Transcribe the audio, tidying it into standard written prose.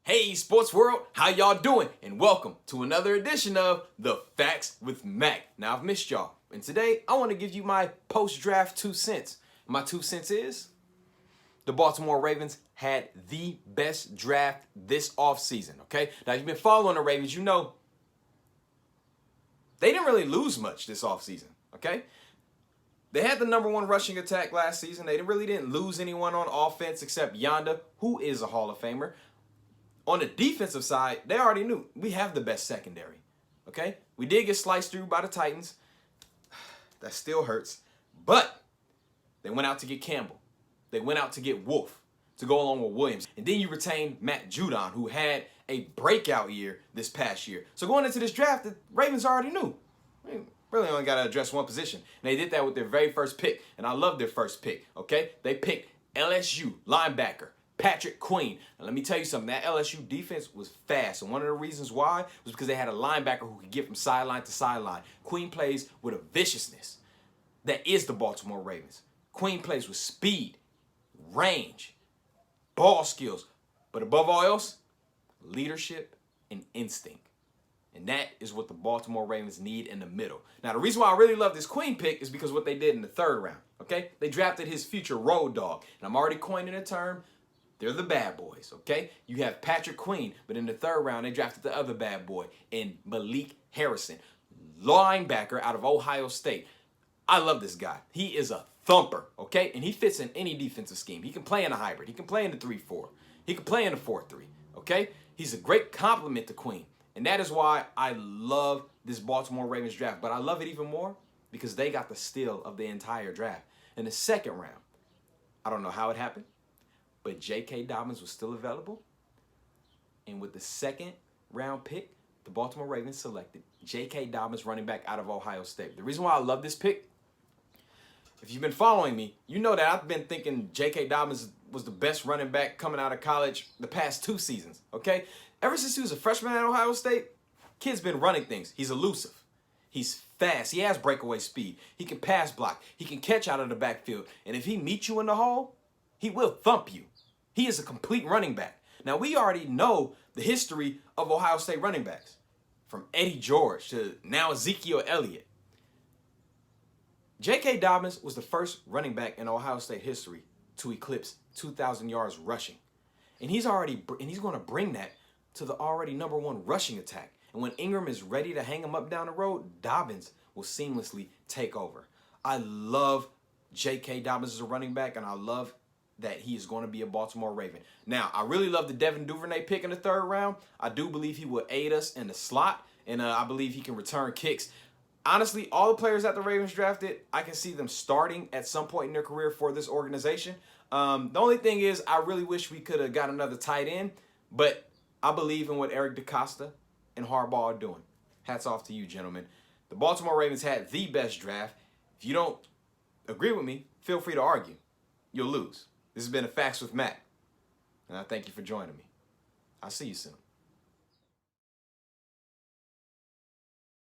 Hey sports world, how y'all doing? And welcome to another edition of The Facts with Mac. Now I've missed y'all, and today I want to give you my post-draft 2 cents. My 2 cents is the Baltimore Ravens had the best draft this offseason, okay? Now if you've been following the Ravens, you know they didn't really lose much this offseason, okay? They had the #1 rushing attack last season. They really didn't lose anyone on offense except Yonda, who is a Hall of Famer. On the defensive side, they already knew we have the best secondary, okay? We did get sliced through by the Titans. That still hurts. But they went out to get Campbell. They went out to get Wolf to go along with Williams. And then you retained Matt Judon, who had a breakout year this past year. So going into this draft, the Ravens already knew. Really only got to address one position. And they did that with their very first pick. And I love their first pick, okay? They picked LSU linebacker Patrick Queen. Now, let me tell you something. That LSU defense was fast. And one of the reasons why was because they had a linebacker who could get from sideline to sideline. Queen plays with a viciousness that is the Baltimore Ravens. Queen plays with speed, range, ball skills, but above all else, leadership and instinct. And that is what the Baltimore Ravens need in the middle. Now, the reason why I really love this Queen pick is because of what they did in the 3rd round, okay? They drafted his future road dog. And I'm already coining a term. They're the bad boys, okay? You have Patrick Queen, but in the 3rd round, they drafted the other bad boy in Malik Harrison, linebacker out of Ohio State. I love this guy. He is a thumper, okay? And he fits in any defensive scheme. He can play in a hybrid. He can play in the 3-4. He can play in the 4-3, okay? He's a great complement to Queen. And that is why I love this Baltimore Ravens draft. But I love it even more because they got the steal of the entire draft. In the 2nd round, I don't know how it happened, but J.K. Dobbins was still available. And with the 2nd round pick, the Baltimore Ravens selected J.K. Dobbins, running back out of Ohio State. The reason why I love this pick, if you've been following me, you know that I've been thinking J.K. Dobbins was the best running back coming out of college the past 2 seasons, okay? Ever since he was a freshman at Ohio State, kid's been running things. He's elusive. He's fast. He has breakaway speed. He can pass block. He can catch out of the backfield. And if he meets you in the hole, he will thump you. He is a complete running back. Now, we already know the history of Ohio State running backs, from Eddie George to now Ezekiel Elliott. J.K. Dobbins was the first running back in Ohio State history to eclipse 2,000 yards rushing. And he's going to bring that to the already #1 rushing attack. And when Ingram is ready to hang him up down the road, Dobbins will seamlessly take over. I love J.K. Dobbins as a running back, and I love that he is going to be a Baltimore Raven. Now, I really love the Devin Duvernay pick in the 3rd round. I do believe he will aid us in the slot, and I believe he can return kicks. Honestly, all the players that the Ravens drafted, I can see them starting at some point in their career for this organization. The only thing is I really wish we could have got another tight end, but I believe in what Eric DeCosta and Harbaugh are doing. Hats off to you, gentlemen. The Baltimore Ravens had the best draft. If you don't agree with me, feel free to argue. You'll lose. This has been The Facts with Matt, and I thank you for joining me. I'll see you soon.